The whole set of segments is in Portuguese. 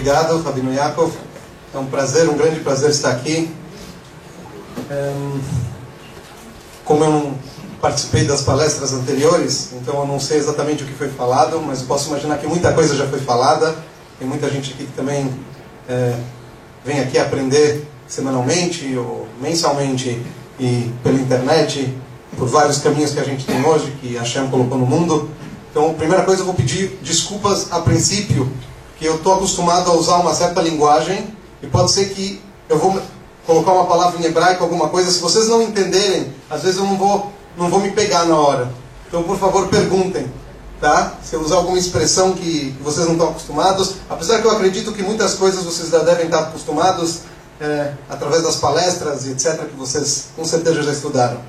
obrigado, Rabino Yaakov. É um prazer, um grande prazer estar aqui. Como eu não participei das palestras anteriores, então eu não sei exatamente o que foi falado, mas eu posso imaginar que muita coisa já foi falada. Tem muita gente aqui que também vem aqui aprender semanalmente ou mensalmente e pela internet, por vários caminhos que a gente tem hoje, que a Hashem colocou no mundo. Então, a primeira coisa, eu vou pedir desculpas a princípio, que eu estou acostumado a usar uma certa linguagem, e pode ser que eu vou colocar uma palavra em hebraico, alguma coisa, se vocês não entenderem, às vezes eu não vou me pegar na hora. Então, por favor, perguntem, tá? Se eu usar alguma expressão que vocês não estão acostumados, apesar que eu acredito que muitas coisas vocês já devem estar acostumados, através das palestras e etc., que vocês com certeza já estudaram.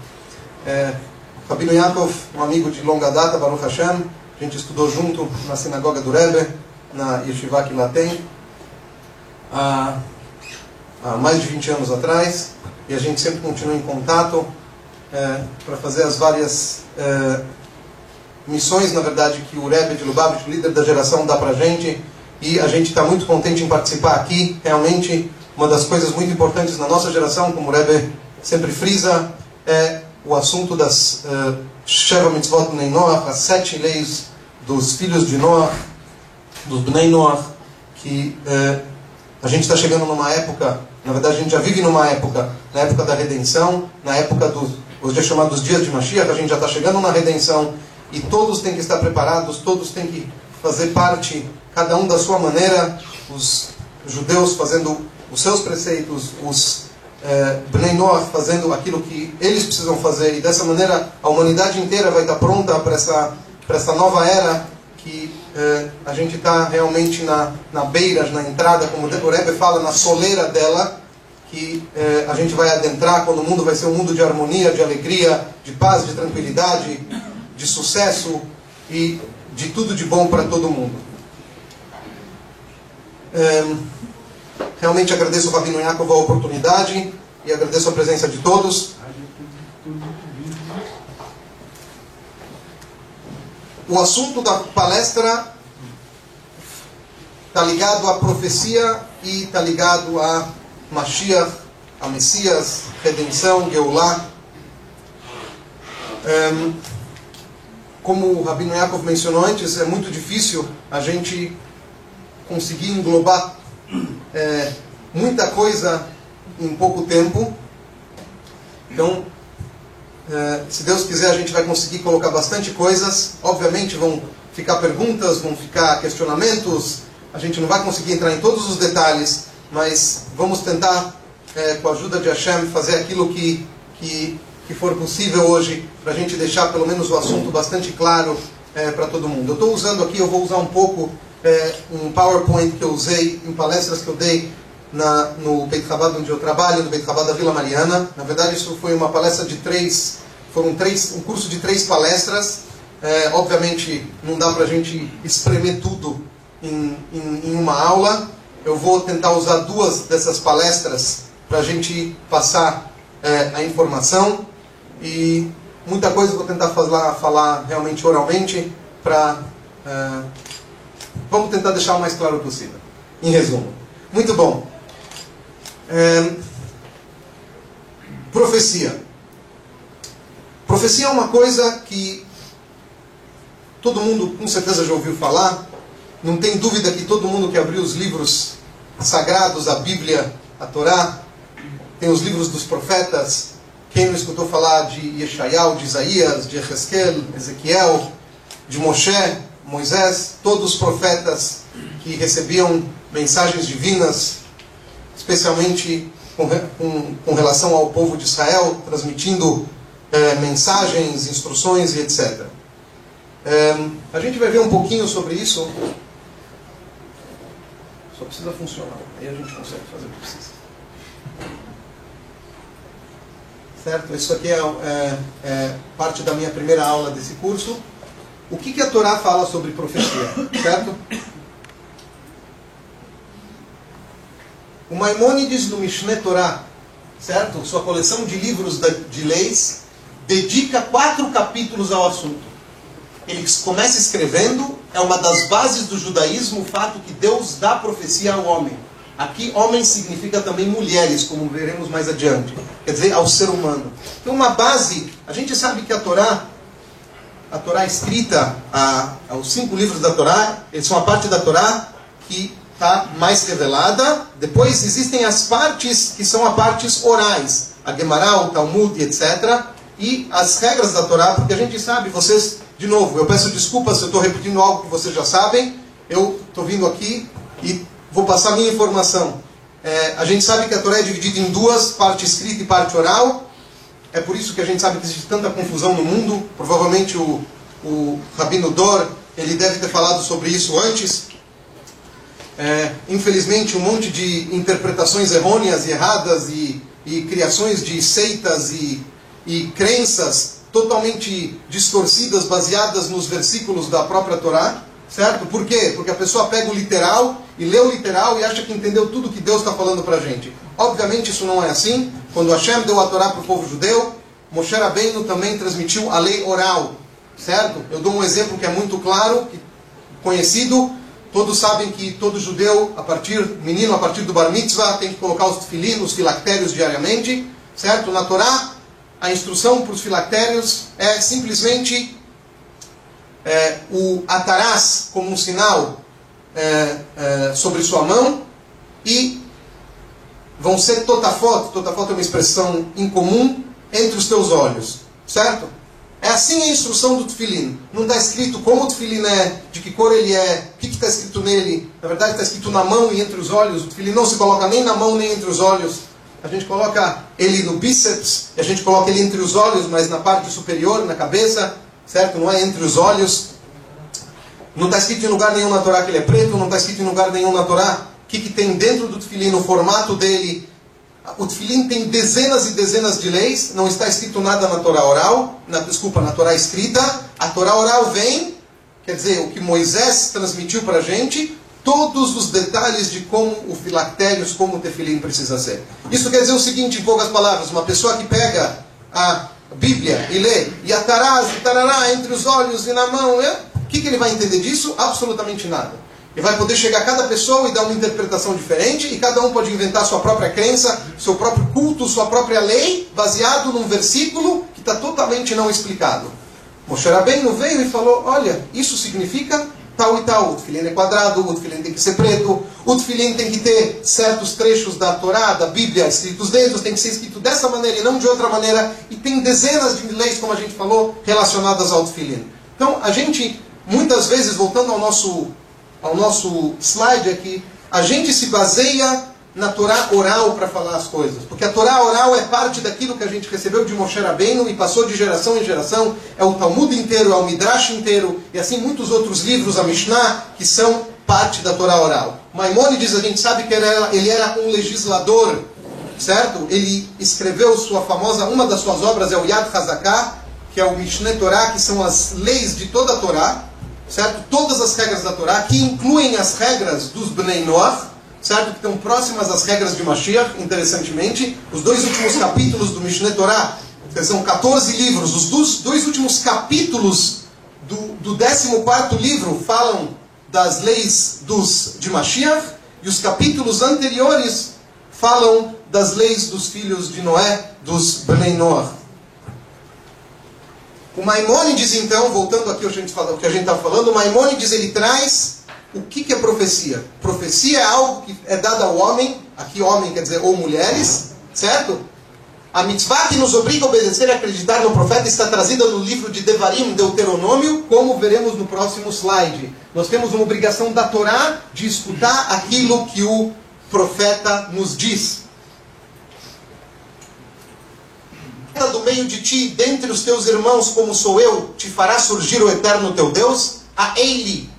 Rabino Yaakov, um amigo de longa data, Baruch Hashem, a gente estudou junto na sinagoga do Rebbe, na Yeshiva que lá tem, há mais de 20 anos atrás, e a gente sempre continua em contato para fazer as várias missões, na verdade, que o Rebbe de Lubavitch, líder da geração, dá para a gente, e a gente está muito contente em participar aqui. Realmente, uma das coisas muito importantes na nossa geração, como o Rebbe sempre frisa, é o assunto das Sheva Mitzvot Bnei Noach, as 7 leis dos filhos de Noach, dos Bnei Noach, que a gente está chegando numa época, na verdade a gente já vive numa época, na época da redenção, na época os dias chamados dias de Mashiach, a gente já está chegando na redenção, e todos têm que estar preparados, todos têm que fazer parte, cada um da sua maneira, os judeus fazendo os seus preceitos, os Bnei Noach fazendo aquilo que eles precisam fazer, e dessa maneira a humanidade inteira vai estar pronta para essa nova era que a gente está realmente na beira, na entrada, como o Rebbe fala, na soleira dela, que a gente vai adentrar, quando o mundo vai ser um mundo de harmonia, de alegria, de paz, de tranquilidade, de sucesso e de tudo de bom para todo mundo. Realmente agradeço ao Rabino Yaakov a oportunidade e agradeço a presença de todos. O assunto da palestra está ligado à profecia e está ligado a Mashiach, a Messias, redenção, Geulah. Como o Rabino Yaakov mencionou antes, é muito difícil a gente conseguir englobar muita coisa em pouco tempo. Então, se Deus quiser, a gente vai conseguir colocar bastante coisas. Obviamente vão ficar perguntas, vão ficar questionamentos, a gente não vai conseguir entrar em todos os detalhes, mas vamos tentar, com a ajuda de Hashem, fazer aquilo que for possível hoje, para a gente deixar pelo menos o assunto bastante claro para todo mundo. Eu estou usando aqui, eu vou usar um pouco um PowerPoint que eu usei em palestras que eu dei no Beit Chabad, onde eu trabalho, no Beit Chabad da Vila Mariana. Na verdade, isso foi uma palestra um curso de 3 palestras. Obviamente, não dá para a gente espremer tudo em uma aula. Eu vou tentar usar 2 dessas palestras para a gente passar a informação, e muita coisa eu vou tentar falar realmente oralmente, vamos tentar deixar o mais claro possível. Em resumo. Muito bom. Profecia. Profecia é uma coisa que todo mundo com certeza já ouviu falar. Não tem dúvida que todo mundo que abriu os livros sagrados, a Bíblia, a Torá, tem os livros dos profetas. Quem não escutou falar de Yeshayahu, de Isaías, de Ezequiel, de Moshe, Moisés, todos os profetas que recebiam mensagens divinas, especialmente com relação ao povo de Israel, transmitindo mensagens, instruções e etc. A gente vai ver um pouquinho sobre isso. Só precisa funcionar, aí a gente consegue fazer o que precisa. Certo? Isso aqui é parte da minha primeira aula desse curso. O que a Torá fala sobre profecia? Certo? O Maimônides, no Mishneh Torah, certo? Sua coleção de livros de leis, dedica 4 capítulos ao assunto. ele começa escrevendo, é uma das bases do judaísmo, o fato que Deus dá profecia ao homem. Aqui, homem significa também mulheres, como veremos mais adiante. Quer dizer, ao ser humano. Então, uma base, a gente sabe que a Torá escrita, os 5 livros da Torá, eles são a parte da Torá que está mais revelada. Depois existem as partes que são as partes orais, a Gemara, o Talmud, etc. E as regras da Torá, porque a gente sabe, vocês, de novo, eu peço desculpas se eu estou repetindo algo que vocês já sabem, eu estou vindo aqui e vou passar a minha informação. A gente sabe que a Torá é dividida em 2, parte escrita e parte oral. É por isso que a gente sabe que existe tanta confusão no mundo. Provavelmente o Rabino Dor, ele deve ter falado sobre isso antes. Infelizmente, um monte de interpretações errôneas e erradas e criações de seitas e crenças totalmente distorcidas, baseadas nos versículos da própria Torá. Certo? Por quê? Porque a pessoa pega o literal e lê o literal e acha que entendeu tudo que Deus está falando para a gente. Obviamente isso não é assim. Quando Hashem deu a Torá para o povo judeu, Moshe Rabbeinu também transmitiu a lei oral. Certo? Eu dou um exemplo que é muito claro, conhecido. Todos sabem que todo judeu, menino a partir do Bar Mitzvah, tem que colocar os tefilim, os filactérios diariamente. Certo? Na Torá, a instrução para os filactérios é simplesmente o atarás como um sinal sobre sua mão, e vão ser totafot. Totafot é uma expressão incomum, entre os teus olhos, certo? É assim a instrução do tefilim. Não está escrito como o tefilim é, de que cor ele é, o que está escrito nele. Na verdade está escrito na mão e entre os olhos. O tefilim não se coloca nem na mão nem entre os olhos. A gente coloca ele no bíceps, e a gente coloca ele entre os olhos, mas na parte superior, na cabeça, certo? Não é entre os olhos. Não está escrito em lugar nenhum na Torá que ele é preto, não está escrito em lugar nenhum na Torá o que tem dentro do tefilim, no formato dele. O tefilim tem dezenas e dezenas de leis, não está escrito nada na Torá oral, na Torá escrita. A Torá oral vem, quer dizer, o que Moisés transmitiu para a gente, todos os detalhes de como o filactérios, como o tefilim precisa ser. Isso quer dizer o seguinte, em poucas palavras, uma pessoa que pega a Bíblia e lê, e a tarará entre os olhos e na mão, o que ele vai entender disso? Absolutamente nada. Ele vai poder chegar a cada pessoa e dar uma interpretação diferente, e cada um pode inventar sua própria crença, seu próprio culto, sua própria lei, baseado num versículo que está totalmente não explicado. Moshe Rabbeinu veio e falou, olha, isso significa tal e tal. O tefilim é quadrado, o tefilim tem que ser preto, o tefilim tem que ter certos trechos da Torá, da Bíblia, escritos dentro, tem que ser escrito dessa maneira e não de outra maneira, e tem dezenas de leis, como a gente falou, relacionadas ao tefilim. Então, a gente, muitas vezes, voltando ao nosso slide aqui, a gente se baseia na Torá oral para falar as coisas. Porque a Torá oral é parte daquilo que a gente recebeu de Moshe Rabbeinu e passou de geração em geração. É o Talmud inteiro, é o Midrash inteiro, e assim muitos outros livros, a Mishnah, que são parte da Torá oral. Maimônides, a gente sabe que ele era um legislador, certo? Ele escreveu uma das suas obras é o Yad Hazaká, que é o Mishneh Torah, que são as leis de toda a Torá, certo? Todas as regras da Torá, que incluem as regras dos Bnei Noach, certo? Que estão próximas às regras de Mashiach, interessantemente. Os 2 últimos capítulos do Mishneh Torah, que são 14 livros, os 2 últimos capítulos do 14º livro falam das leis de Mashiach, e os capítulos anteriores falam das leis dos filhos de Noé, dos Bnei Noach. O Maimônides, então, voltando aqui ao que a gente está falando, o Maimônides ele traz o que é profecia. Profecia é algo que é dado ao homem, aqui homem quer dizer ou mulheres, certo? A mitzvah que nos obriga a obedecer e acreditar no profeta está trazida no livro de Devarim, Deuteronômio, como veremos no próximo slide. Nós temos uma obrigação da Torá de escutar aquilo que o profeta nos diz. Do meio de ti, dentre os teus irmãos, como sou eu, te fará surgir o eterno teu Deus. A ele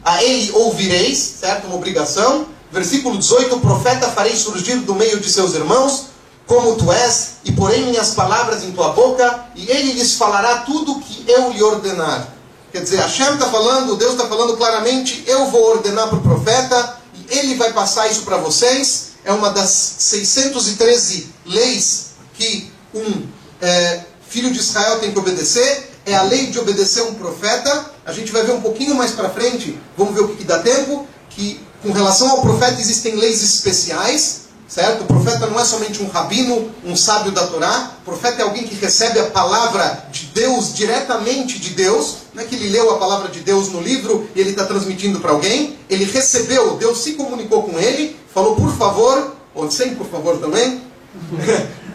ouvireis, certo? Uma obrigação. Versículo 18, o profeta farei surgir do meio de seus irmãos, como tu és, e porei minhas palavras em tua boca, e ele lhes falará tudo o que eu lhe ordenar. Quer dizer, Hashem está falando, Deus está falando claramente, eu vou ordenar para o profeta, e ele vai passar isso para vocês. É uma das 613 leis que filho de Israel tem que obedecer. é a lei de obedecer um profeta. A gente vai ver um pouquinho mais para frente, vamos ver o que dá tempo, que com relação ao profeta existem leis especiais, certo? O profeta não é somente um rabino, um sábio da Torá. O profeta é alguém que recebe a palavra de Deus diretamente de Deus. Não é que ele leu a palavra de Deus no livro e ele está transmitindo para alguém. Ele recebeu, Deus se comunicou com ele, falou por favor, ou sem por favor também,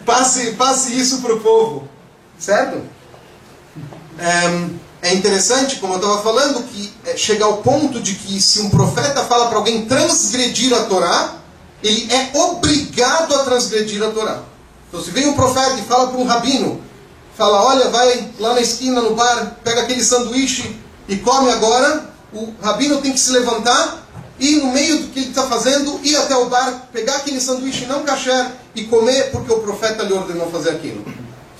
passe isso para o povo, certo? É interessante, como eu estava falando, que chega ao ponto de que se um profeta fala para alguém transgredir a Torá, ele é obrigado a transgredir a Torá. Então se vem um profeta e fala para um rabino, fala, olha, vai lá na esquina, no bar, pega aquele sanduíche e come agora, o rabino tem que se levantar e no meio do que ele está fazendo, ir até o bar, pegar aquele sanduíche não kasher e comer porque o profeta lhe ordenou fazer aquilo.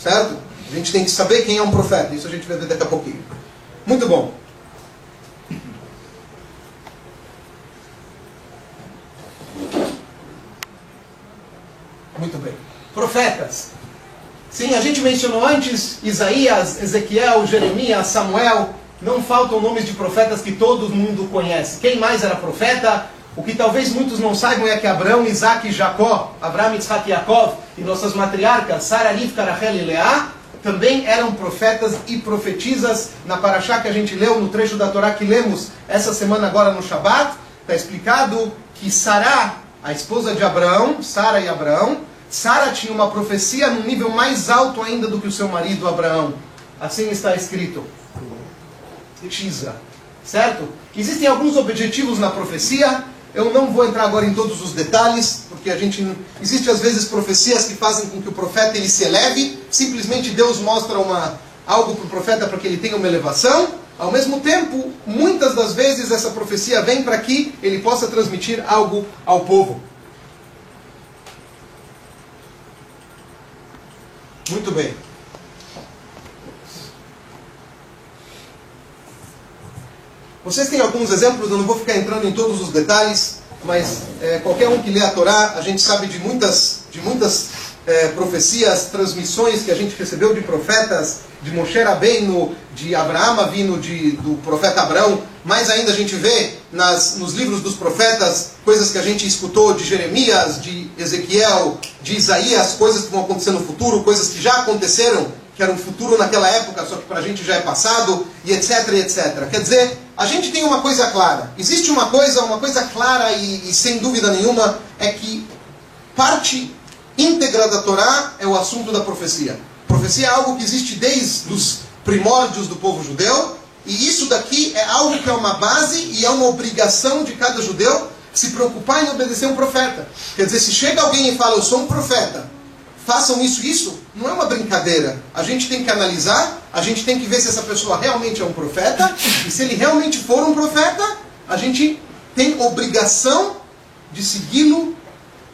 Certo? A gente tem que saber quem é um profeta. Isso a gente vai ver daqui a pouquinho. Muito bom. Muito bem. Profetas. Sim, a gente mencionou antes Isaías, Ezequiel, Jeremias, Samuel. Não faltam nomes de profetas que todo mundo conhece. Quem mais era profeta? O que talvez muitos não saibam é que Abraão, Isaac e Jacó, Abraão, Isaac e Jacob, e nossas matriarcas, Sara, Rivka, Rachel e Leá, também eram profetas e profetisas. Na Parashá que a gente leu, no trecho da Torá que lemos essa semana agora no Shabat, está explicado que Sará, a esposa de Abraão, Sara e Abraão, Sara tinha uma profecia num nível mais alto ainda do que o seu marido Abraão. Assim está escrito. Profetiza. Certo? Existem alguns objetivos na profecia. Eu não vou entrar agora em todos os detalhes, porque existe às vezes profecias que fazem com que o profeta ele se eleve. Simplesmente Deus mostra algo para o profeta para que ele tenha uma elevação. Ao mesmo tempo, muitas das vezes essa profecia vem para que ele possa transmitir algo ao povo. Muito bem. Vocês têm alguns exemplos, eu não vou ficar entrando em todos os detalhes, mas qualquer um que lê a Torá, a gente sabe de muitas profecias, transmissões que a gente recebeu de profetas, de Moshe Rabbeinu, de Abraão Avinu, do profeta Abraão. Mais ainda a gente vê nos livros dos profetas, coisas que a gente escutou de Jeremias, de Ezequiel, de Isaías, coisas que vão acontecer no futuro, coisas que já aconteceram, que era um futuro naquela época, só que para a gente já é passado, e etc, etc. Quer dizer, a gente tem uma coisa clara. Existe uma coisa clara e sem dúvida nenhuma, é que parte íntegra da Torá é o assunto da profecia. Profecia é algo que existe desde os primórdios do povo judeu, e isso daqui é algo que é uma base e é uma obrigação de cada judeu se preocupar em obedecer um profeta. Quer dizer, se chega alguém e fala, eu sou um profeta, façam isso, não é uma brincadeira. A gente tem que analisar, a gente tem que ver se essa pessoa realmente é um profeta, e se ele realmente for um profeta, a gente tem obrigação de segui-lo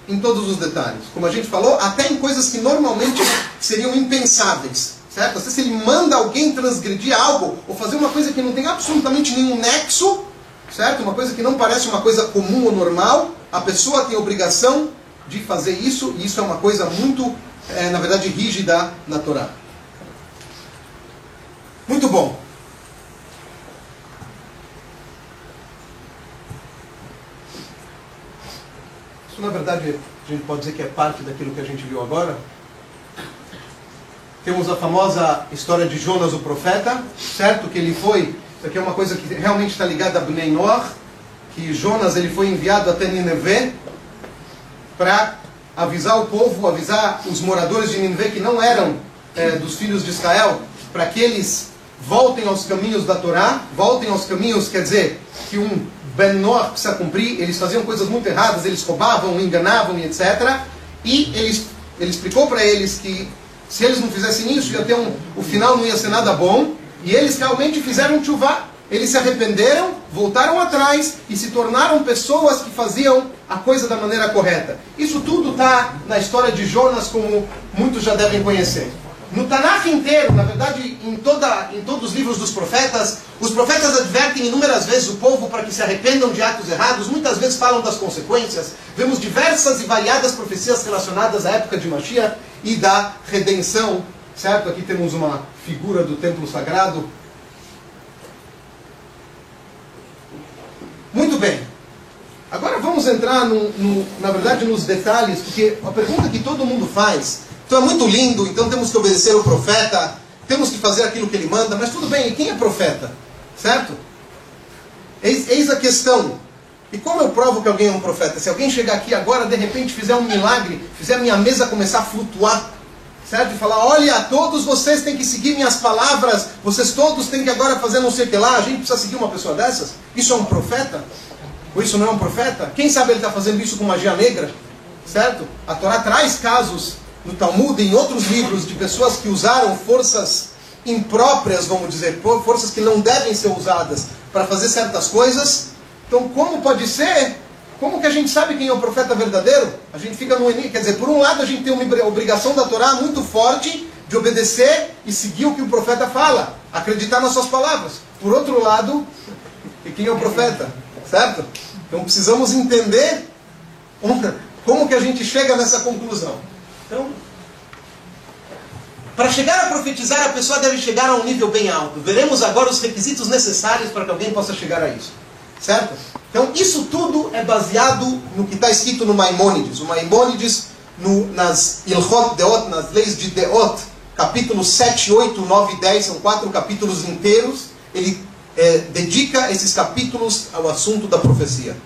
em todos os detalhes. Como a gente falou, até em coisas que normalmente seriam impensáveis. Certo? Se ele manda alguém transgredir algo, ou fazer uma coisa que não tem absolutamente nenhum nexo, certo? Uma coisa que não parece uma coisa comum ou normal, a pessoa tem a obrigação de fazer isso, e isso é uma coisa muito, na verdade, rígida na Torá. Muito bom. Isso, na verdade, a gente pode dizer que é parte daquilo que a gente viu agora. Temos a famosa história de Jonas, o profeta, certo? Que ele foi, isso aqui é uma coisa que realmente está ligada a Bnei Noach, que Jonas ele foi enviado até Nínive para avisar o povo, avisar os moradores de Nínive que não eram dos filhos de Israel, para que eles voltem aos caminhos da Torá, voltem aos caminhos, quer dizer, que um Ben Noach precisa cumprir. Eles faziam coisas muito erradas, eles roubavam, enganavam e etc. E ele explicou para eles que se eles não fizessem isso, o final não ia ser nada bom. E eles realmente fizeram tchuvá. Eles se arrependeram, voltaram atrás e se tornaram pessoas que faziam a coisa da maneira correta. Isso tudo está na história de Jonas, como muitos já devem conhecer. No Tanakh inteiro, na verdade, em todos os livros dos profetas, os profetas advertem inúmeras vezes o povo para que se arrependam de atos errados, muitas vezes falam das consequências. Vemos diversas e variadas profecias relacionadas à época de Mashiach e da redenção certo? Aqui temos uma figura do templo sagrado. Muito bem. Agora vamos entrar, na verdade, nos detalhes, porque a pergunta que todo mundo faz, então é muito lindo, então temos que obedecer o profeta, temos que fazer aquilo que ele manda, mas tudo bem, e quem é profeta? Certo? Eis a questão. E como eu provo que alguém é um profeta? Se alguém chegar aqui agora, de repente, fizer um milagre, fizer a minha mesa começar a flutuar, certo? E falar, olha, todos vocês têm que seguir minhas palavras, vocês todos têm que agora fazer não sei o que lá, a gente precisa seguir uma pessoa dessas? Isso é um profeta? Ou isso não é um profeta? Quem sabe ele está fazendo isso com magia negra? Certo? A Torá traz casos no Talmud e em outros livros de pessoas que usaram forças impróprias, vamos dizer, forças que não devem ser usadas para fazer certas coisas. Então, como pode ser? Como que a gente sabe quem é o profeta verdadeiro? A gente fica no enigma. Quer dizer, por um lado a gente tem uma obrigação da Torá muito forte de obedecer e seguir o que o profeta fala, acreditar nas suas palavras. Por outro lado, e quem é o profeta? Certo? Então precisamos entender como que a gente chega nessa conclusão. Então, para chegar a profetizar, a pessoa deve chegar a um nível bem alto. Veremos agora os requisitos necessários para que alguém possa chegar a isso. Certo? Então, isso tudo é baseado no que está escrito no Maimônides. O Maimônides, nas Ilhot Deot, nas leis de Deot, capítulos 7, 8, 9 e 10, são 4 capítulos inteiros. Ele dedica esses capítulos ao assunto da profecia.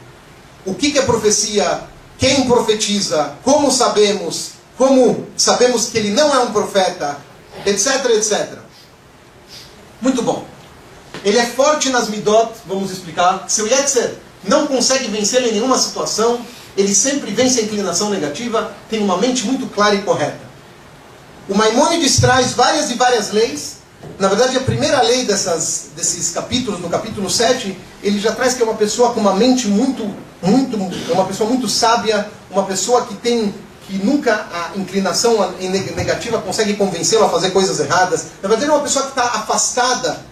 O que é profecia? Quem profetiza? Como sabemos que ele não é um profeta? Etc, etc. Muito bom. Ele é forte nas midot, vamos explicar. Se o Yetzer não consegue vencê-lo em nenhuma situação, ele sempre vence a inclinação negativa, tem uma mente muito clara e correta. O Maimônides traz várias e várias leis. Na verdade, a primeira lei desses capítulos, no capítulo 7, ele já traz que é uma pessoa com uma mente uma pessoa muito sábia, uma pessoa que nunca a inclinação negativa consegue convencê-lo a fazer coisas erradas. Na verdade, é uma pessoa que está afastada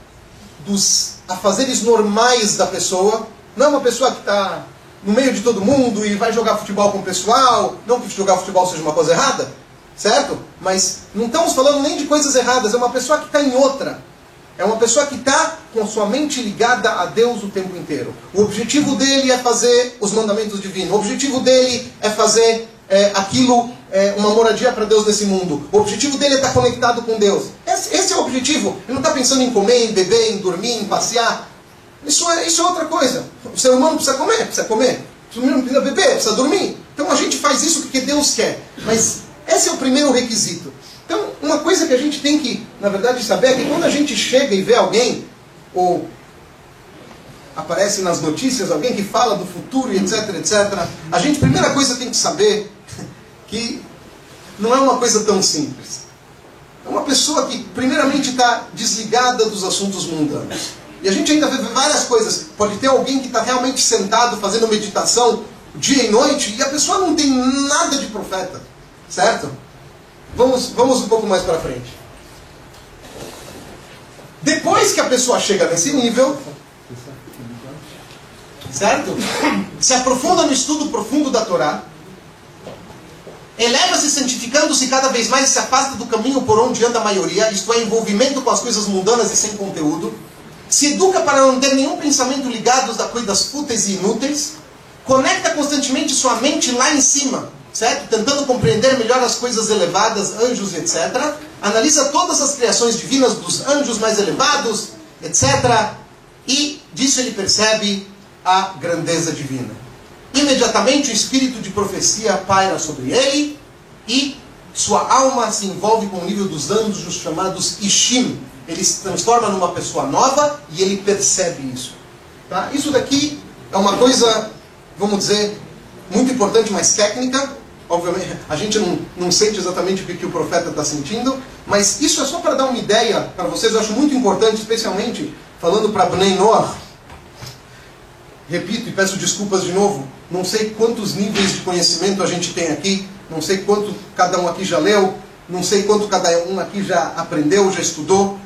dos afazeres normais da pessoa. Não é uma pessoa que está no meio de todo mundo e vai jogar futebol com o pessoal. Não que jogar futebol seja uma coisa errada, certo? Mas não estamos falando nem de coisas erradas. É uma pessoa que está em outra. É uma pessoa que está com sua mente ligada a Deus o tempo inteiro. O objetivo dele é fazer os mandamentos divinos. O objetivo dele é fazer uma moradia para Deus nesse mundo. O objetivo dele é estar conectado com Deus. Esse é o objetivo. Ele não está pensando em comer, em beber, em dormir, em passear. Isso é outra coisa. O ser humano precisa comer. O ser humano precisa beber, precisa dormir. Então a gente faz isso porque Deus quer. Mas esse é o primeiro requisito. Então, uma coisa que a gente tem que, na verdade, saber é que quando a gente chega e vê alguém, ou aparece nas notícias alguém que fala do futuro e etc, etc, a gente, primeira coisa, tem que saber que não é uma coisa tão simples. É uma pessoa que, primeiramente, está desligada dos assuntos mundanos. E a gente ainda vê várias coisas. Pode ter alguém que está realmente sentado, fazendo meditação, dia e noite, e a pessoa não tem nada de profeta. Certo? Vamos um pouco mais para frente. Depois que a pessoa chega nesse nível, certo? Se aprofunda no estudo profundo da Torá, eleva-se santificando-se cada vez mais e se afasta do caminho por onde anda a maioria, isto é, envolvimento com as coisas mundanas e sem conteúdo, se educa para não ter nenhum pensamento ligado a coisas fúteis e inúteis, conecta constantemente sua mente lá em cima, certo? Tentando compreender melhor as coisas elevadas, anjos, etc. Analisa todas as criações divinas dos anjos mais elevados, etc. E disso ele percebe a grandeza divina. Imediatamente o espírito de profecia paira sobre ele e sua alma se envolve com o nível dos anjos chamados Ishim. Ele se transforma numa pessoa nova e ele percebe isso. Tá? Isso daqui é uma coisa, vamos dizer, muito importante, mas técnica. Obviamente, a gente não sente exatamente o que o profeta está sentindo, mas isso é só para dar uma ideia para vocês. Eu acho muito importante, especialmente falando para Bnei Noach. Repito e peço desculpas de novo, não sei quantos níveis de conhecimento a gente tem aqui, não sei quanto cada um aqui já leu, não sei quanto cada um aqui já aprendeu, já estudou.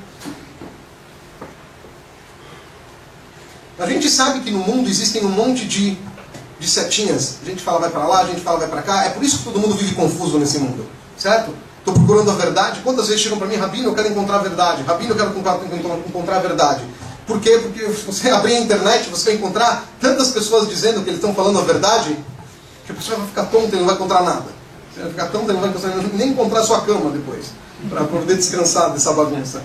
A gente sabe que no mundo existem um monte de setinhas. A gente fala vai para lá, a gente fala vai para cá. É por isso que todo mundo vive confuso nesse mundo, certo? Estou procurando a verdade. Quantas vezes chegam para mim, Rabino, eu quero encontrar a verdade. Rabino, eu quero encontrar a verdade. Por quê? Porque se você abrir a internet, você vai encontrar tantas pessoas dizendo que eles estão falando a verdade, que a pessoa vai ficar tonta e não vai encontrar nada. Você vai ficar tonta e não vai nem encontrar a sua cama depois, para poder descansar dessa bagunça.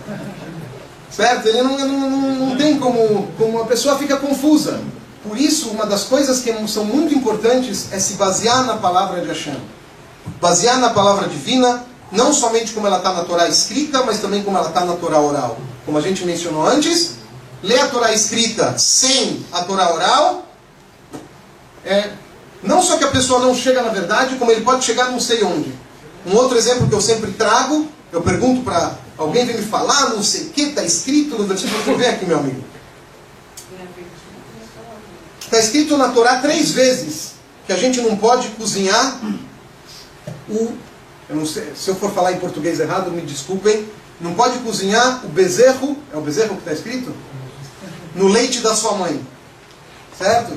Certo? Ele não tem como a pessoa fica confusa. Por isso, uma das coisas que são muito importantes é se basear na palavra de Hashem. Basear na palavra divina, não somente como ela está na Torá escrita, mas também como ela está na Torá oral. Como a gente mencionou antes, ler a Torá escrita sem a Torá oral, não só que a pessoa não chega na verdade, como ele pode chegar não sei onde. Um outro exemplo que eu sempre trago, eu pergunto para alguém, vem me falar, não sei o que, está escrito no versículo, vem aqui meu amigo. Está escrito na Torá 3 vezes que a gente não pode cozinhar eu não sei, se eu for falar em português errado, me desculpem, não pode cozinhar o bezerro, é o bezerro que está escrito? No leite da sua mãe. Certo?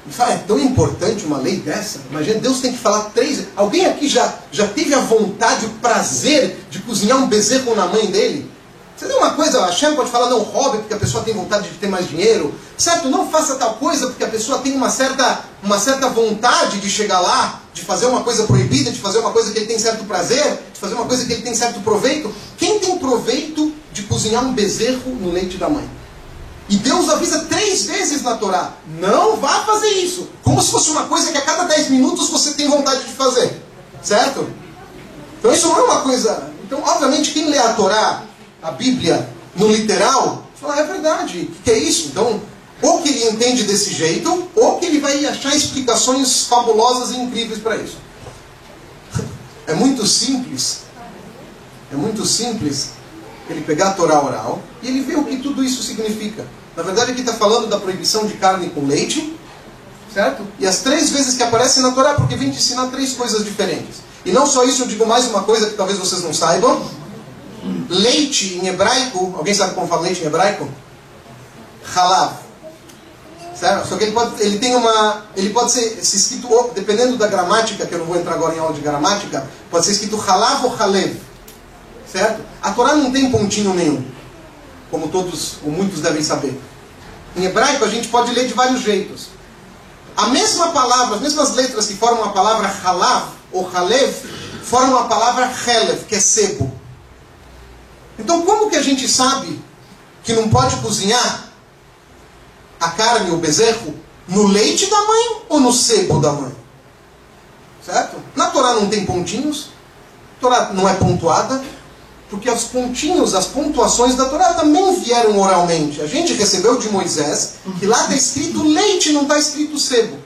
E fala, é tão importante uma lei dessa? Imagina, Deus tem que falar 3 vezes. Alguém aqui já teve a vontade, o prazer de cozinhar um bezerro na mãe dele? Você tem uma coisa, a Hashem pode falar, não roube porque a pessoa tem vontade de ter mais dinheiro. Certo? Não faça tal coisa porque a pessoa tem uma certa vontade de chegar lá, de fazer uma coisa proibida, de fazer uma coisa que ele tem certo prazer, de fazer uma coisa que ele tem certo proveito. Quem tem proveito de cozinhar um bezerro no leite da mãe? E Deus avisa 3 vezes na Torá, não vá fazer isso. Como se fosse uma coisa que a cada 10 minutos você tem vontade de fazer. Certo? Então isso não é uma coisa... Então, obviamente, quem lê a Torá, a Bíblia, no literal, fala, é verdade, o que é isso? Então, ou que ele entende desse jeito, ou que ele vai achar explicações fabulosas e incríveis para isso. É muito simples ele pegar a Torá oral e ele vê o que tudo isso significa. Na verdade, aqui está falando da proibição de carne com leite, certo? E as 3 vezes que aparece na Torá, porque vem te ensinar 3 coisas diferentes. E não só isso, eu digo mais uma coisa que talvez vocês não saibam. Leite em hebraico, alguém sabe como fala leite em hebraico? Halav. Certo? Só que ele pode ser escrito, dependendo da gramática, que eu não vou entrar agora em aula de gramática, pode ser escrito Halav ou Halev. Certo? A Torá não tem pontinho nenhum, como todos ou muitos devem saber. Em hebraico a gente pode ler de vários jeitos. A mesma palavra, as mesmas letras que formam a palavra Halav ou Halev, formam a palavra Helev, que é sebo. Então como que a gente sabe que não pode cozinhar a carne, o bezerro, no leite da mãe ou no sebo da mãe? Certo? Na Torá não tem pontinhos, a Torá não é pontuada, porque os pontinhos, as pontuações da Torá também vieram oralmente. A gente recebeu de Moisés, que lá está escrito leite, não está escrito sebo.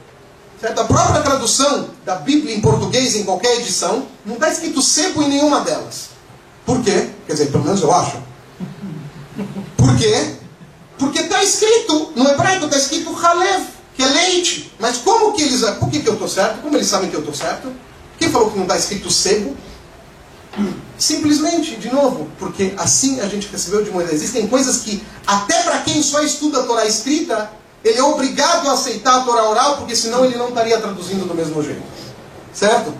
Certo? A própria tradução da Bíblia em português, em qualquer edição, não está escrito sebo em nenhuma delas. Por quê? Quer dizer, pelo menos eu acho. Por quê? Porque está escrito, no hebraico está escrito Halev, que é leite. Mas como que eles... Por que eu estou certo? Como eles sabem que eu estou certo? Quem falou que não está escrito sebo? Simplesmente, de novo, porque assim a gente recebeu de Moisés. Existem coisas que, até para quem só estuda a Torá escrita, ele é obrigado a aceitar a Torá oral, porque senão ele não estaria traduzindo do mesmo jeito. Certo?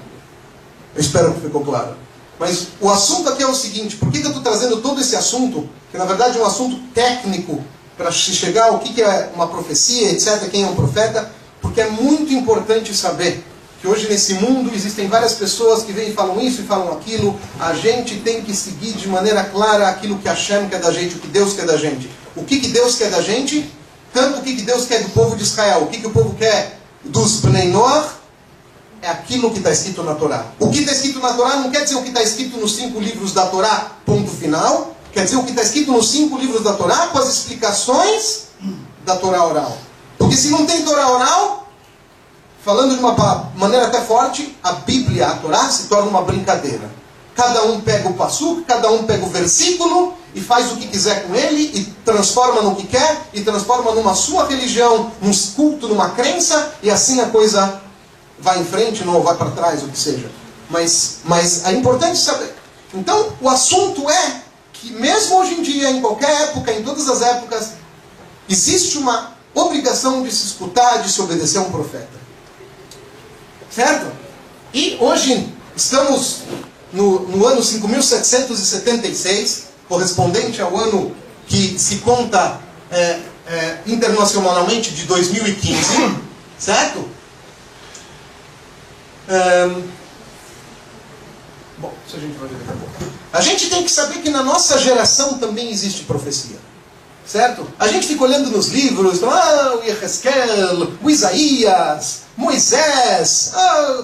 Eu espero que ficou claro. Mas o assunto aqui é o seguinte, por que eu estou trazendo todo esse assunto, que na verdade é um assunto técnico, para chegar ao que é uma profecia, etc., quem é um profeta, porque é muito importante saber que hoje nesse mundo existem várias pessoas que vêm e falam isso e falam aquilo. A gente tem que seguir de maneira clara aquilo que Hashem quer da gente, o que Deus quer da gente. O que Deus quer da gente, tanto o que Deus quer do povo de Israel, o que o povo quer dos Bnei Noach, é aquilo que está escrito na Torá. O que está escrito na Torá não quer dizer o que está escrito nos 5 livros da Torá, ponto final. Quer dizer o que está escrito nos 5 livros da Torá com as explicações da Torá oral. Porque se não tem Torá oral, falando de uma maneira até forte, a Bíblia, a Torá, se torna uma brincadeira. Cada um pega o passuco, cada um pega o versículo e faz o que quiser com ele e transforma no que quer e transforma numa sua religião, num culto, numa crença, e assim a coisa vai em frente, não vai para trás, o que seja. Mas é importante saber. Então, o assunto é que mesmo hoje em dia, em qualquer época, em todas as épocas, existe uma obrigação de se escutar, de se obedecer a um profeta. Certo? E hoje estamos no ano 5776, correspondente ao ano que se conta internacionalmente de 2015, certo? Bom, isso a gente vai ver daqui a pouco. A gente tem que saber que na nossa geração também existe profecia. Certo? A gente fica olhando nos livros, o Yehezkel, o Isaías, Moisés,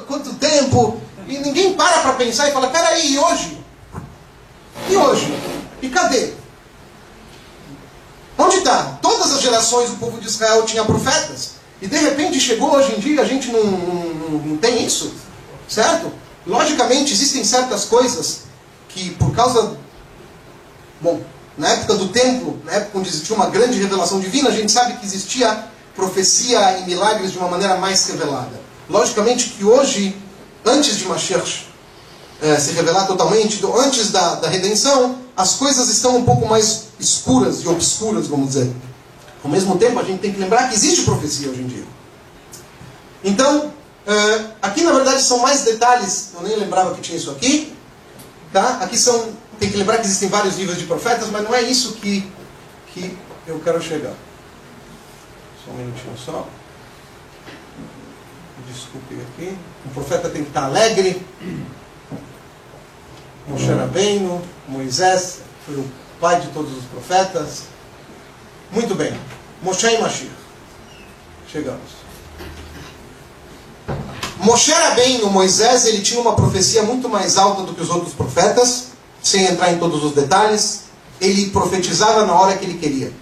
quanto tempo. E ninguém para pensar e fala, peraí, e hoje? E hoje? E cadê? Onde está? Todas as gerações do povo de Israel tinha profetas. E de repente chegou hoje em dia, a gente não tem isso. Certo? Logicamente, existem certas coisas que por causa... Bom, na época do templo, na época onde existia uma grande revelação divina, a gente sabe que existia profecia e milagres de uma maneira mais revelada. Logicamente que hoje, antes de Mashiach se revelar totalmente, antes da redenção, as coisas estão um pouco mais escuras e obscuras, vamos dizer. Ao mesmo tempo, a gente tem que lembrar que existe profecia hoje em dia. Então, aqui na verdade são mais detalhes, eu nem lembrava que tinha isso aqui. Tá? Aqui tem que lembrar que existem vários níveis de profetas, mas não é isso que eu quero chegar. Só um minutinho só. Desculpe aqui. O profeta tem que estar alegre. Moshe Rabbeinu, Moisés, foi o pai de todos os profetas. Muito bem. Moshe e Mashiach. Chegamos. Moshe Rabbeinu, Moisés, ele tinha uma profecia muito mais alta do que os outros profetas, sem entrar em todos os detalhes. Ele profetizava na hora que ele queria.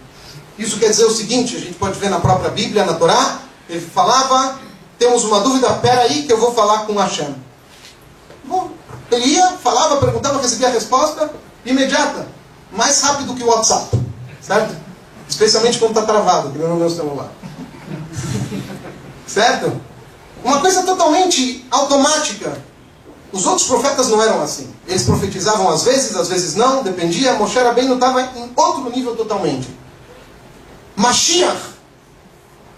Isso quer dizer o seguinte, a gente pode ver na própria Bíblia, na Torá, ele falava, temos uma dúvida, peraí que eu vou falar com Hashem. Bom, ele ia, falava, perguntava, recebia a resposta imediata, mais rápido que o WhatsApp, certo? Especialmente quando está travado, que não é o meu celular. Certo? Uma coisa totalmente automática. Os outros profetas não eram assim. Eles profetizavam às vezes não, dependia. Moshe Rabbeinu estava em outro nível totalmente. Mashiach,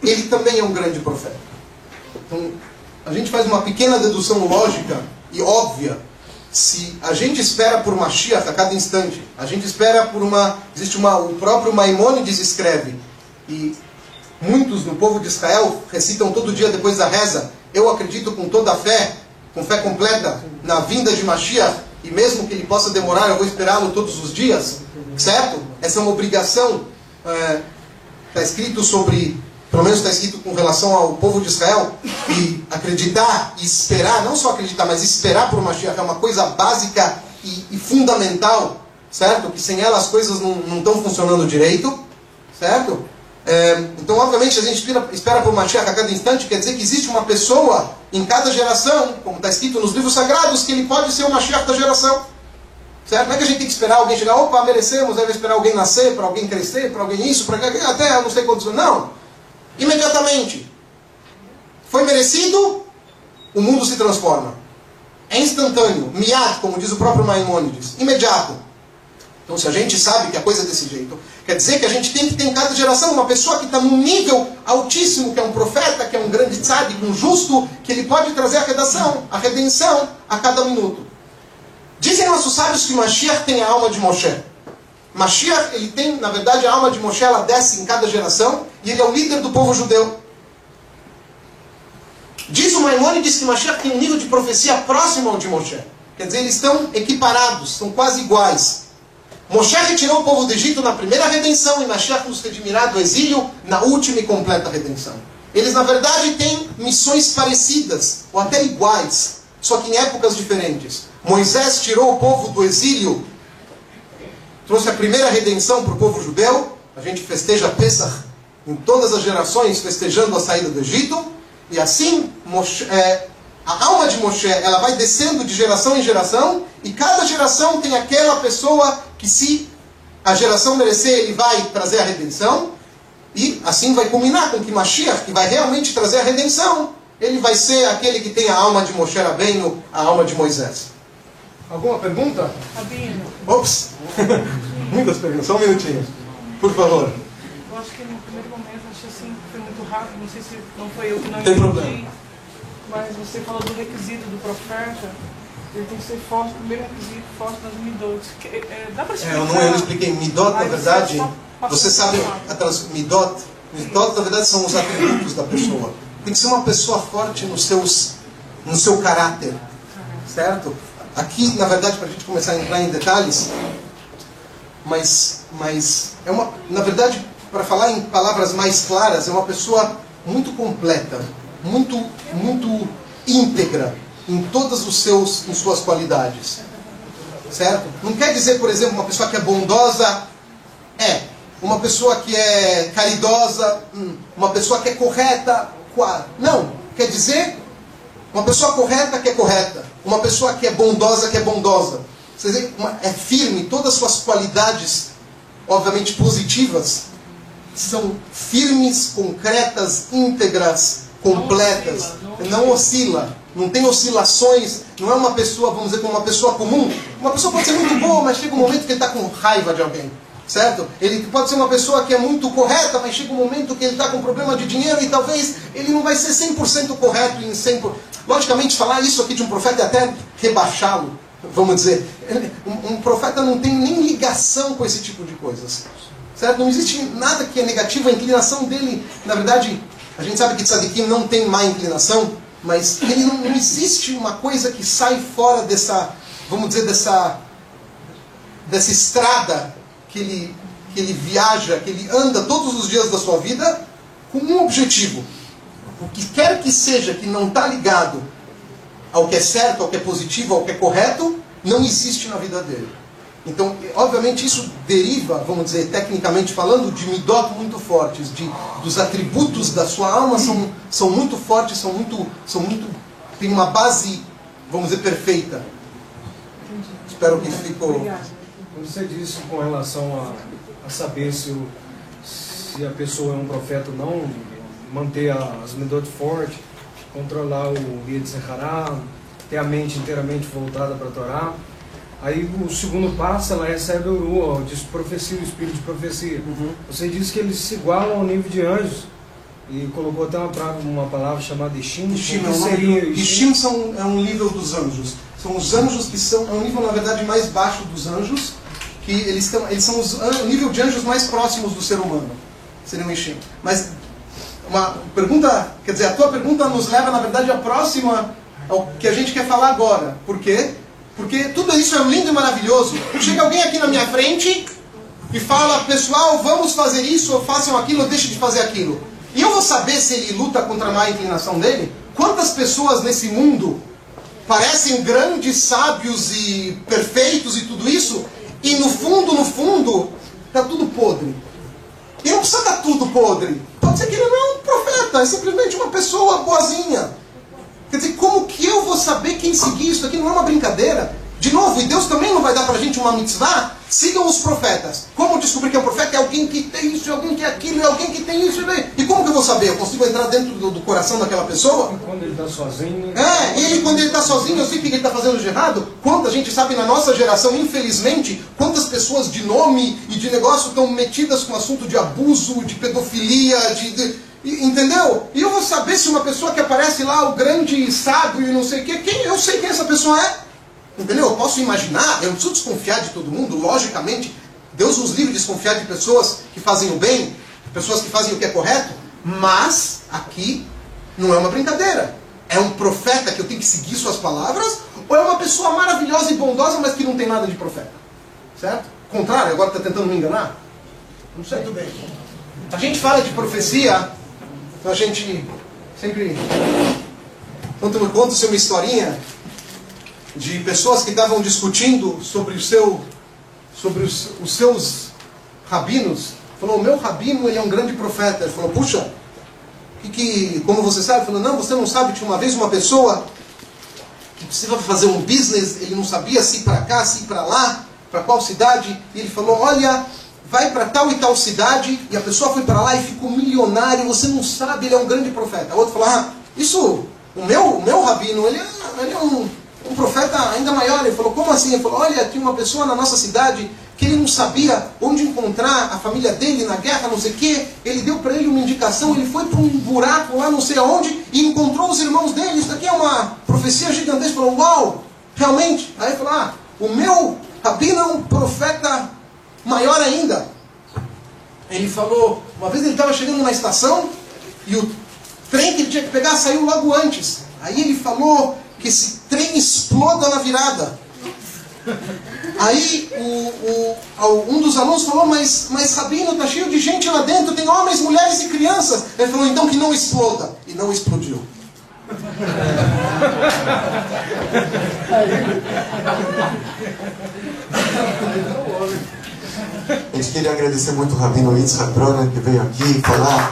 ele também é um grande profeta. Então, a gente faz uma pequena dedução lógica e óbvia. Se a gente espera por Mashiach a cada instante, a gente espera por o próprio Maimônides escreve, e muitos no povo de Israel recitam todo dia depois da reza, eu acredito com toda a fé, com fé completa, na vinda de Mashiach, e mesmo que ele possa demorar, eu vou esperá-lo todos os dias, certo? Essa é uma obrigação, está escrito sobre, pelo menos está escrito com relação ao povo de Israel, e acreditar e esperar, não só acreditar, mas esperar por Mashiach é uma coisa básica e fundamental, certo? Que sem ela as coisas não estão funcionando direito, certo? Então, obviamente, a gente espera por Mashiach a cada instante, quer dizer que existe uma pessoa em cada geração, como está escrito nos livros sagrados, que ele pode ser o Mashiach da geração. Certo? Não é que a gente tem que esperar alguém chegar, opa, merecemos, aí vai esperar alguém nascer, para alguém crescer, para alguém isso, para até não sei quantos anos. Não. Imediatamente. Foi merecido, o mundo se transforma. É instantâneo, miad, como diz o próprio Maimônides, imediato. Então, se a gente sabe que a coisa é desse jeito, quer dizer que a gente tem que ter em cada geração uma pessoa que está num nível altíssimo, que é um profeta, que é um grande tzadik, um justo, que ele pode trazer a redenção a cada minuto. Dizem nossos sábios que Mashiach tem a alma de Moshe. Mashiach, ele tem, na verdade, a alma de Moshe, ela desce em cada geração, e ele é o líder do povo judeu. Diz o Maimônides que Mashiach tem um nível de profecia próximo ao de Moshe. Quer dizer, eles estão equiparados, são quase iguais. Moshe retirou o povo do Egito na primeira redenção e Mashiach nos redimirá do exílio na última e completa redenção. Eles, na verdade, têm missões parecidas, ou até iguais, só que em épocas diferentes. Moisés tirou o povo do exílio, trouxe a primeira redenção para o povo judeu. A gente festeja Pesach em todas as gerações, festejando a saída do Egito. E assim, a alma de Moshe, ela vai descendo de geração em geração, e cada geração tem aquela pessoa que, se a geração merecer, ele vai trazer a redenção, e assim vai culminar com que Mashiach, que vai realmente trazer a redenção, ele vai ser aquele que tem a alma de Moshe Rabbeinu, a alma de Moisés. Alguma pergunta? Rabino. Ops! Muitas perguntas, só um minutinho. Por favor. Eu acho que no primeiro momento, achei assim, foi muito rápido, não sei se não foi eu que não Tem entendi. problema. Mas você falou do requisito do profeta. Ele tem que ser forte, primeiro requisito, forte nas midot. Dá para explicar? Eu não expliquei. Midot, na verdade, você sabe, midot, na verdade, são os atributos da pessoa. Tem que ser uma pessoa forte no seu caráter, certo? Aqui, na verdade, para a gente começar a entrar em detalhes, mas é uma, na verdade, para falar em palavras mais claras, é uma pessoa muito completa, muito íntegra em todas em suas qualidades, certo? Não quer dizer, por exemplo, uma pessoa que é bondosa, uma pessoa que é caridosa, uma pessoa que é correta, não, quer dizer uma pessoa correta que é correta, uma pessoa que é bondosa. Você vê, é firme, todas as suas qualidades, obviamente positivas, são firmes, concretas, íntegras, completas, não oscila, não tem oscilações, não é uma pessoa, vamos dizer, como uma pessoa comum. Uma pessoa pode ser muito boa, mas chega um momento que ele está com raiva de alguém, certo? Ele pode ser uma pessoa que é muito correta, mas chega um momento que ele está com problema de dinheiro e talvez ele não vai ser 100% correto em 100%. Logicamente, falar isso aqui de um profeta é até rebaixá-lo, vamos dizer. Um profeta não tem nem ligação com esse tipo de coisas, certo? Não existe nada que é negativo, a inclinação dele, na verdade, a gente sabe que tzadikim não tem má inclinação, mas ele não existe uma coisa que sai fora dessa, vamos dizer, dessa estrada que ele viaja, que ele anda todos os dias da sua vida com um objetivo. O que quer que seja que não está ligado ao que é certo, ao que é positivo, ao que é correto, não existe na vida dele. Então, obviamente, isso deriva, vamos dizer, tecnicamente falando, de midot muito fortes, dos atributos da sua alma são muito fortes, tem uma base, vamos dizer, perfeita. Entendi. Espero que ficou... Quando você disse com relação a saber se a pessoa é um profeta ou não, manter as midot fortes, controlar o Yetzer Hará, ter a mente inteiramente voltada para a Torá. Aí o segundo passo, ela recebe o Uru, diz profecia, o espírito de profecia. Você disse que eles se igualam ao nível de anjos. E colocou até uma palavra chamada Ishim. Ishim é um nível dos anjos. São os anjos que são, é um nível, na verdade, mais baixo dos anjos, que eles são o nível de anjos mais próximos do ser humano. Seriam Ishim. Mas uma pergunta, quer dizer, a tua pergunta nos leva, na verdade, à próxima, ao que a gente quer falar agora. Por quê? Porque tudo isso é lindo e maravilhoso. Chega alguém aqui na minha frente e fala, pessoal, vamos fazer isso, ou façam aquilo, ou deixem de fazer aquilo. E eu vou saber se ele luta contra a má inclinação dele? Quantas pessoas nesse mundo parecem grandes, sábios e perfeitos e tudo isso, e no fundo, está tudo podre. E não precisa estar tudo podre. Pode ser que ele não é um profeta, é simplesmente uma pessoa boazinha. Quer dizer, como que eu vou saber quem seguir? Isso aqui não é uma brincadeira. De novo, e Deus também não vai dar pra gente uma mitzvah. Sigam os profetas. Como descobrir que é um profeta? É alguém que tem isso, é alguém que é aquilo, é alguém que tem isso. E como que eu vou saber? Eu consigo entrar dentro do coração daquela pessoa? E quando ele está sozinho... Ele quando ele está sozinho, eu sei o que ele está fazendo de errado. Quanta gente sabe na nossa geração, infelizmente, quantas pessoas de nome e de negócio estão metidas com assunto de abuso, de pedofilia, entendeu? E eu vou saber se uma pessoa que aparece lá, o grande sábio e não sei o quê, eu sei quem essa pessoa é. Entendeu? Eu posso imaginar, eu não preciso desconfiar de todo mundo, logicamente. Deus nos livre de desconfiar de pessoas que fazem o bem, pessoas que fazem o que é correto, mas aqui não é uma brincadeira. É um profeta que eu tenho que seguir suas palavras, ou é uma pessoa maravilhosa e bondosa, mas que não tem nada de profeta? Certo? Contrário, agora está tentando me enganar? Não sei. Muito bem. A gente fala de profecia, então a gente sempre... Quando eu conto uma historinha de pessoas que estavam discutindo sobre os seus rabinos, falou, o meu rabino ele é um grande profeta. Ele falou, puxa, como você sabe? Ele falou, não, você não sabe que uma vez uma pessoa que precisava fazer um business, ele não sabia se ir para cá, se ir para lá, para qual cidade, e ele falou, olha, vai para tal e tal cidade, e a pessoa foi para lá e ficou milionário, você não sabe, ele é um grande profeta. O outro falou, isso, o meu rabino, ele é um profeta ainda maior. Ele falou, como assim? Ele falou, olha, tinha uma pessoa na nossa cidade que ele não sabia onde encontrar a família dele na guerra, não sei o quê. Ele deu para ele uma indicação, ele foi para um buraco lá não sei aonde e encontrou os irmãos dele. Isso daqui é uma profecia gigantesca. Ele falou, uau, realmente? Aí ele falou, o meu rabino é um profeta maior ainda. Ele falou, uma vez ele estava chegando na estação e o trem que ele tinha que pegar saiu logo antes. Aí ele falou que esse trem exploda na virada. Aí um dos alunos falou, mas rabino, está cheio de gente lá dentro, tem homens, mulheres e crianças. Ele falou, então que não exploda. E não explodiu. A gente queria agradecer muito o Rabino Yitzhak Broner, que veio aqui falar.